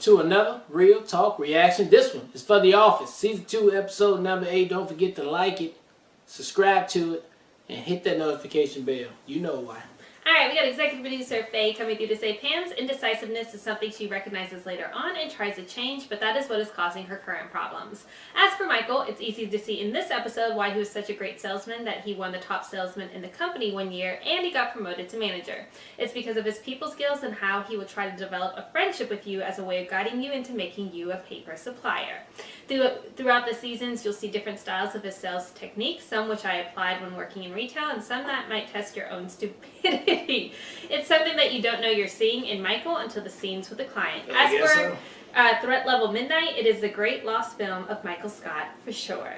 to another Real Talk reaction. This one is for The Office, Season 2, Episode number 8. Don't forget to like it, subscribe to it, and hit that notification bell. You know why. Alright, we got executive producer Faye coming through to say Pam's indecisiveness is something she recognizes later on and tries to change, but that is what is causing her current problems. As for Michael, it's easy to see in this episode why he was such a great salesman that he won the top salesman in the company one year and he got promoted to manager. It's because of his people skills and how he will try to develop a friendship with you as a way of guiding you into making you a paper supplier. Throughout the seasons, you'll see different styles of his sales techniques, some which I applied when working in retail and some that might test your own stupidity. It's something that you don't know you're seeing in Michael until the scenes with the client. As for Threat Level Midnight, it is the great lost film of Michael Scott, for sure.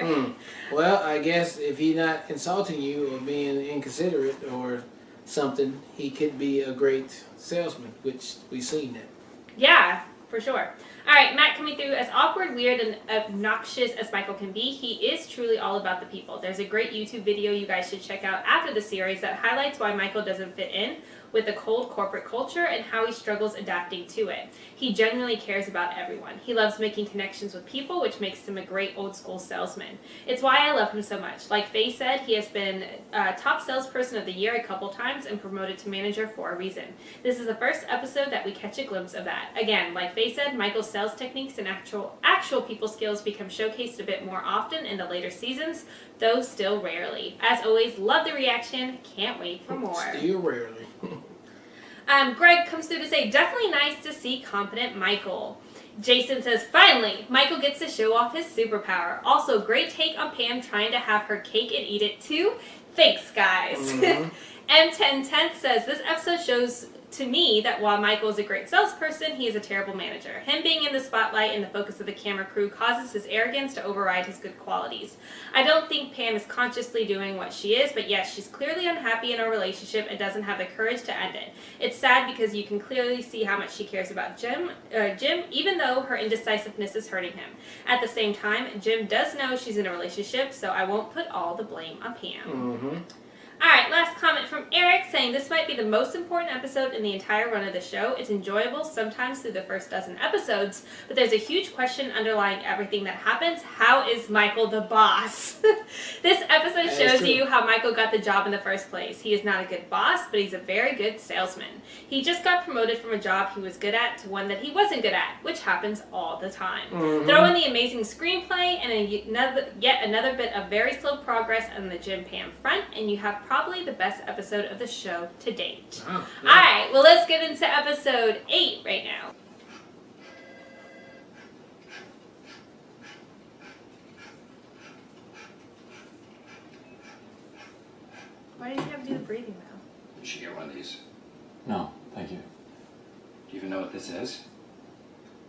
Well, I guess if he's not insulting you or being inconsiderate or something, he could be a great salesman, which we've seen that. Yeah, for sure. Alright, Matt coming through. As awkward, weird, and obnoxious as Michael can be, he is truly all about the people. There's a great YouTube video you guys should check out after the series that highlights why Michael doesn't fit in with the cold corporate culture and how he struggles adapting to it. He genuinely cares about everyone. He loves making connections with people, which makes him a great old school salesman. It's why I love him so much. Like Faye said, he has been top salesperson of the year a couple times and promoted to manager for a reason. This is the first episode that we catch a glimpse of that. Again, like Faye said, Michael's sales techniques and actual people skills become showcased a bit more often in the later seasons, though still rarely. As always, love the reaction. Can't wait for more. Still rarely. Greg comes through to say, definitely nice to see confident Michael. Jason says, finally, Michael gets to show off his superpower. Also, great take on Pam trying to have her cake and eat it too. Thanks, guys. M1010 says, this episode shows to me that while Michael is a great salesperson, he is a terrible manager. Him being in the spotlight and the focus of the camera crew causes his arrogance to override his good qualities. I don't think Pam is consciously doing what she is, but yes, she's clearly unhappy in her relationship and doesn't have the courage to end it. It's sad because you can clearly see how much she cares about Jim, even though her indecisiveness is hurting him. At the same time, Jim does know she's in a relationship, so I won't put all the blame on Pam. Alright, last comment from Eric saying this might be the most important episode in the entire run of the show. It's enjoyable sometimes through the first dozen episodes, but there's a huge question underlying everything that happens. How is Michael the boss? This episode shows you how Michael got the job in the first place. He is not a good boss, but he's a very good salesman. He just got promoted from a job he was good at to one that he wasn't good at, which happens all the time. Throw in the amazing screenplay and yet another bit of very slow progress on the Jim Pam front, and you have probably the best episode of the show to date. Alright, well let's get into episode 8 right now. Why did you have to do the breathing now? You should get one of these. No, thank you. Do you even know what this is?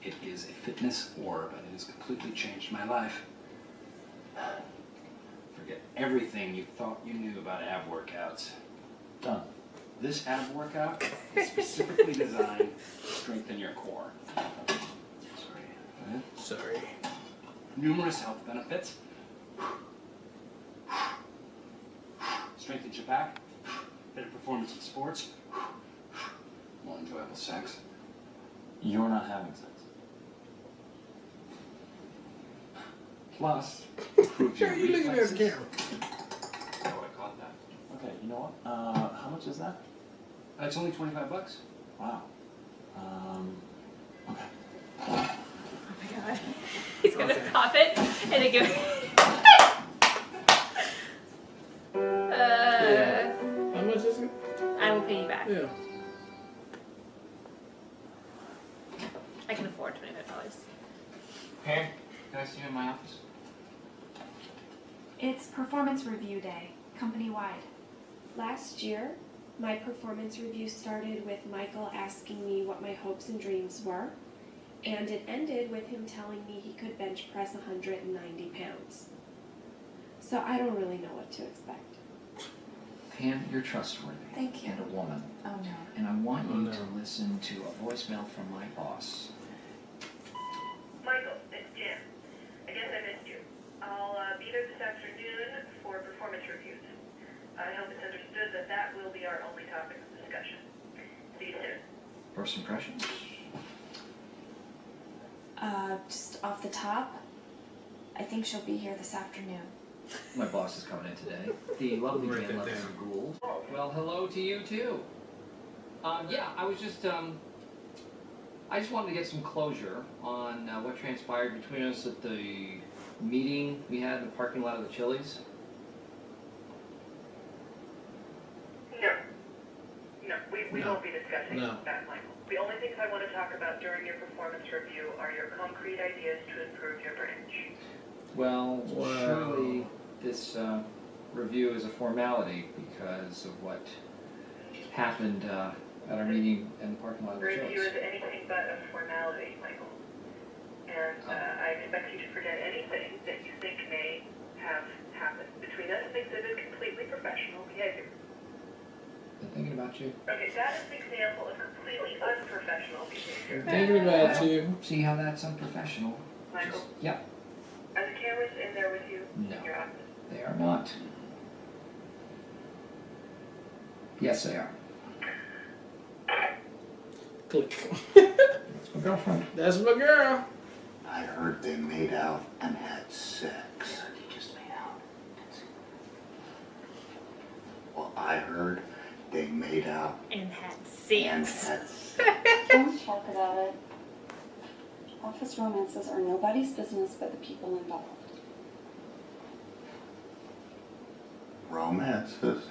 It is a fitness orb, and it has completely changed my life. Forget everything you thought you knew about ab workouts. Done. This ab workout is specifically designed to strengthen your core. Sorry. Numerous health benefits. Strengthens your back. Better performance in sports. More enjoyable sex. You're not having sex. Plus, improves your You looking at the camera. Oh, I caught that. Okay, you know what? How much is that? That's only $25. Wow. Okay. Oh my god. He's gonna pop it and then go. Yeah. How much is it? I will pay you back. Yeah. I can afford $25. Pam, can I see you in my office? It's performance review day, company-wide. Last year, my performance review started with Michael asking me what my hopes and dreams were, and it ended with him telling me he could bench press 190 pounds. So I don't really know what to expect. Pam, you're trustworthy. Thank you. And a woman. Oh no. And I want you to listen to a voicemail from my boss. Michael, it's Jim. I guess I missed you. I'll be there this afternoon for performance reviews. I hope it's understood that that will be our only topic of discussion. See you soon. First impressions? Just off the top, I think she'll be here this afternoon. My boss is coming in today. The lovely Write Jan that Levinson down. Gould. Well, hello to you too. Yeah, I was just I just wanted to get some closure on what transpired between us at the meeting we had in the parking lot of the Chili's. No, we No. won't be discussing No. that, Michael. The only things I want to talk about during your performance review are your concrete ideas to improve your branch. Well, Wow. surely this review is a formality because of what happened at our meeting in the parking lot of the Review Chili's. is anything but a formality, Michael. And I expect you to forget anything that you think may have happened. Between us, and exhibit completely professional behavior. Been thinking about you. Okay, that is an example of completely unprofessional behavior. Thinking about you. See how that's unprofessional? Michael, Yep. are the cameras in there with you? No. In your office? They are not. Yes, they are. Click. That's my girlfriend. That's my girl. I heard they made out and had sex. They just made out. Well, I heard they made out And had and sex. had sex. Don't talk about it. Office romances are nobody's business but the people involved. Romances?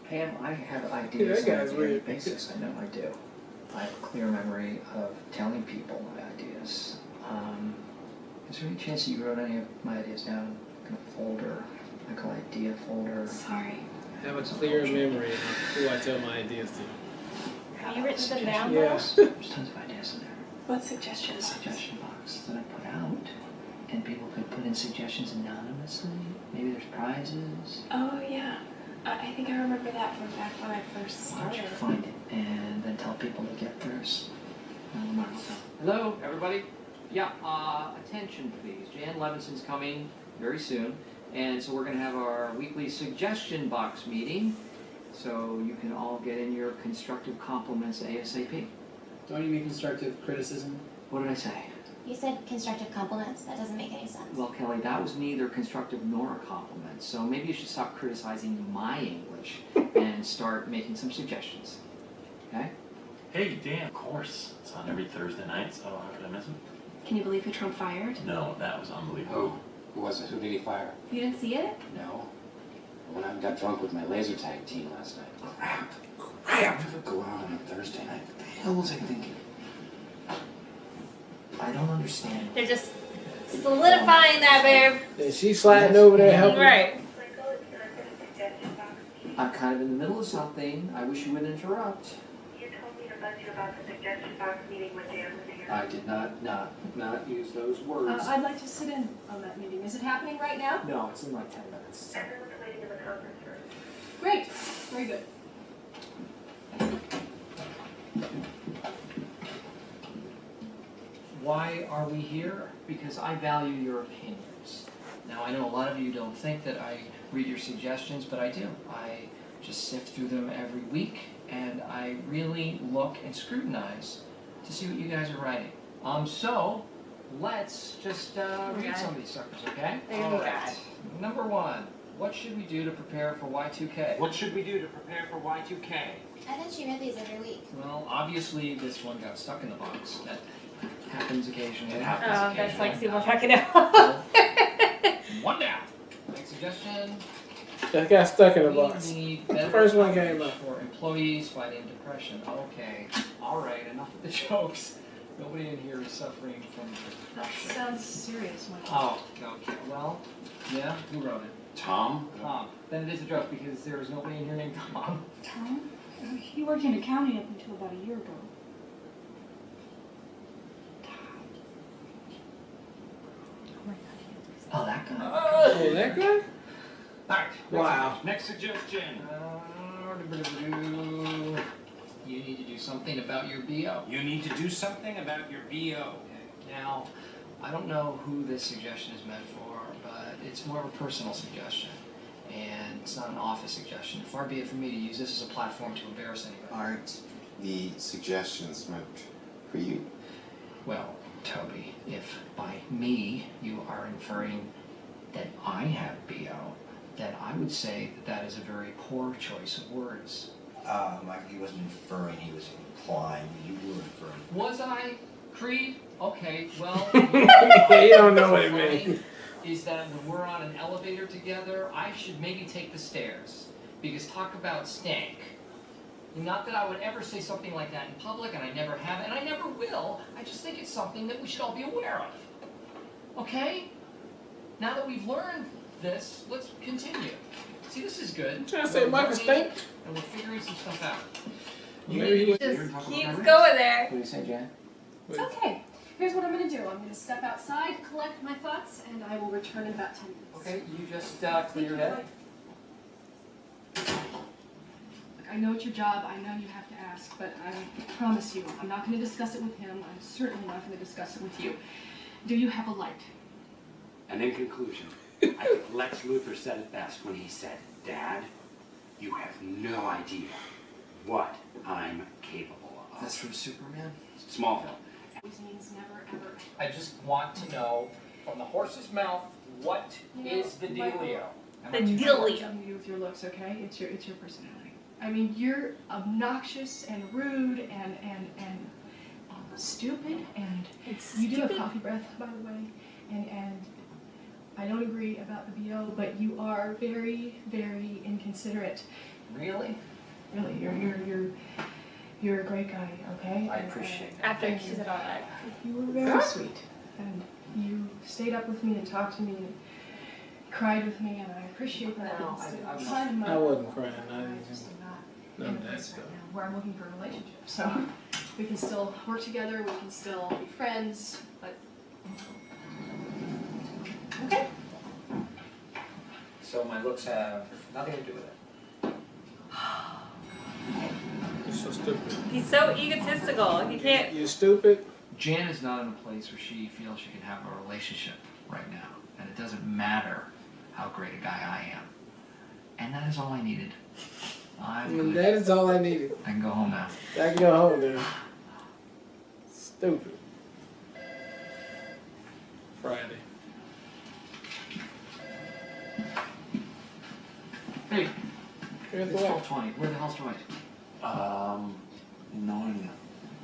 Pam, I have Yeah, ideas that on a guy's daily weird. basis. I know I do. I have a clear memory of telling people my ideas. Is there any chance that you wrote any of my ideas down in a folder, like an idea folder? Sorry. Have a clear memory of who I tell my ideas to. Have you written them down? Yeah. There's tons of ideas in there. What A suggestions? suggestion box that I put out, and people could put in suggestions anonymously. Maybe there's prizes. Oh, yeah. I think I remember that from back when I first Why don't started. you find it and then tell people to get theirs? Hello, everybody. Yeah, attention please. Jan Levinson's coming very soon, and so we're going to have our weekly suggestion box meeting, so you can all get in your constructive compliments ASAP. Don't you mean constructive criticism? What did I say? You said constructive compliments. That doesn't make any sense. Well, Kelly, that was neither constructive nor a compliment, so maybe you should stop criticizing my English and start making some suggestions. Okay? Hey, Dan, of course. It's on every Thursday night, so how could I miss it? Can you believe who Trump fired? No, that was unbelievable. Who was it? Who did he fire? You didn't see it? No. When I got drunk with my laser tag team last night. Crap. Never go out on a Thursday night. What the hell was I thinking? I don't understand. They're just solidifying that, babe. And she's sliding over there helping. Right. Michael, it's time for the suggestion box meeting. I'm kind of in the middle of something. I wish you wouldn't interrupt. You told me to buzz you about the suggestion box meeting when Jan was here. I did not use those words. I'd like to sit in on that meeting. Is it happening right now? No, it's in like 10 minutes. Everyone's waiting in the conference room. Great. Very good. Why are we here? Because I value your opinions. Now, I know a lot of you don't think that I read your suggestions, but I do. I just sift through them every week, and I really look and scrutinize to see what you guys are writing. So, let's just read some of these suckers, okay? Oh, God. Number one, what should we do to prepare for Y2K? What should we do to prepare for Y2K? I thought you read these every week. Well, obviously this one got stuck in the box. That happens occasionally. It happens Oh, occasionally. that's like super fucking out. One down. Next suggestion. That got stuck in a We box. need The better first one came up. for employees fighting depression. Okay. All right. Enough of the jokes. Nobody in here is suffering from That depression. sounds serious, Michael. Oh, okay. Well, yeah. Who wrote it? Tom? Tom. Then it is a joke because there is nobody in here named Tom. Tom? He worked in accounting up until about a year ago. Oh, that guy. Oh, that guy? All right. Wow. Next suggestion. You need to do something about your BO. You need to do something about your BO. Now, I don't know who this suggestion is meant for, but it's more of a personal suggestion. And it's not an office suggestion. Far be it from me to use this as a platform to embarrass anybody. Aren't the suggestions meant for you? Well, Toby, if by me you are inferring that I have BO, then I would say that that is a very poor choice of words. Mike, he wasn't inferring, he was implying. You were inferring. Was I, Creed? Okay, well... You don't know what it means. Is that when we're on an elevator together, I should maybe take the stairs. Because talk about stank. Not that I would ever say something like that in public, and I never have, and I never will. I just think it's something that we should all be aware of. Okay? Now that we've learned this, let's continue. See, this is good. I'm trying to say Michael stink. And we're figuring some stuff out. Just keeps going there. What do you say, Jan? It's okay. Here's what I'm going to do. I'm going to step outside, collect my thoughts, and I will return in about 10 minutes. Okay, you just clear your head. I know it's your job, I know you have to ask, but I promise you, I'm not going to discuss it with him. I'm certainly not going to discuss it with you. Do you have a light? And in conclusion, I think Lex Luthor said it best when he said, Dad, you have no idea what I'm capable of. That's from Superman? Smallville. Always means never, ever. I just want to know, from the horse's mouth, what is the dealio? The dealio. Nothing to do with your looks, okay? It's your personality. I mean, you're obnoxious and rude and stupid, and you do have coffee breath, by the way, and I don't agree about the BO, but you are very, very inconsiderate. Really? Really, you're a great guy, okay? I appreciate that. After she said all that. You were very sweet, and you stayed up with me and talked to me and cried with me, and I appreciate that. No, I wasn't crying. I'm just not in a that place stuff. right now where I'm looking for a relationship. So we can still work together, we can still be friends, but okay. So my looks have nothing to do with it. You're so stupid. He's so egotistical. He can't. You're stupid. Jan is not in a place where she feels she can have a relationship right now. And it doesn't matter how great a guy I am. And that is all I needed. I'm good. That is all I needed. I can go home now. I can go home now. Stupid. Friday. Hey, Here's it's the 12:20. Where the hell's Dwight? No idea.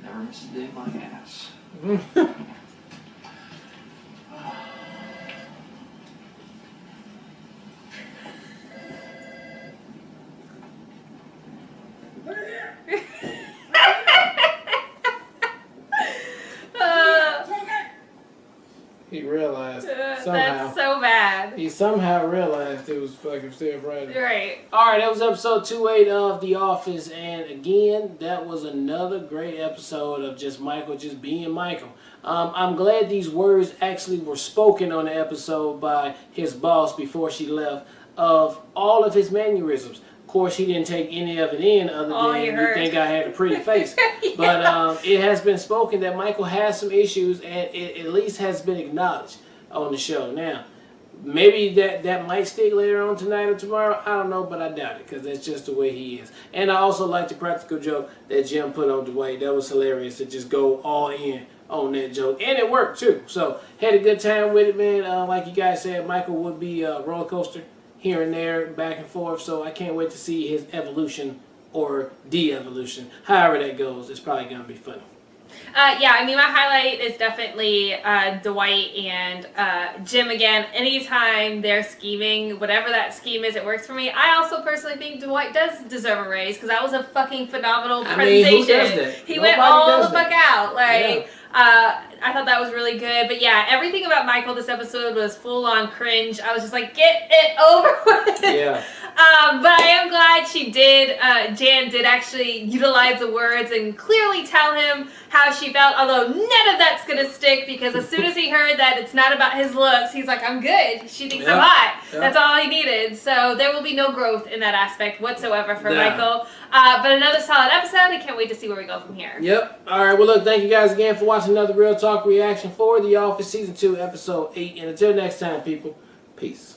Never miss a day of my ass. He realized somehow. That's so bad. He somehow realized it was fucking still Friday. Right. Alright, that was episode 28 of The Office, and again, that was another great episode of just Michael just being Michael. I'm glad these words actually were spoken on the episode by his boss before she left, of all of his mannerisms. Of course, he didn't take any of it in other than you think I had a pretty face. Yeah. But it has been spoken that Michael has some issues, and it at least has been acknowledged on the show. Now, maybe that might stick later on tonight or tomorrow. I don't know, but I doubt it because that's just the way he is. And I also like the practical joke that Jim put on Dwight. That was hilarious to just go all in on that joke. And it worked, too. So, had a good time with it, man. Like you guys said, Michael would be a roller coaster here and there, back and forth. So, I can't wait to see his evolution or de-evolution. However that goes, it's probably going to be funny. Yeah, I mean, my highlight is definitely Dwight and Jim again. Anytime they're scheming, whatever that scheme is, it works for me. I also personally think Dwight does deserve a raise because that was a fucking phenomenal presentation. I mean, who does that? He went all the fuck out. Like, I thought that was really good. But yeah, everything about Michael this episode was full on cringe. I was just like, get it over with. Yeah. But I am glad she did, Jan did actually utilize the words and clearly tell him how she felt, although none of that's going to stick because as soon as he heard that it's not about his looks, he's like, I'm good. She thinks I'm hot. That's all he needed. So there will be no growth in that aspect whatsoever for Michael. But another solid episode. I can't wait to see where we go from here. Yep. All right. Well, look, thank you guys again for watching another Real Talk reaction for The Office Season 2, Episode 8. And until next time, people, peace.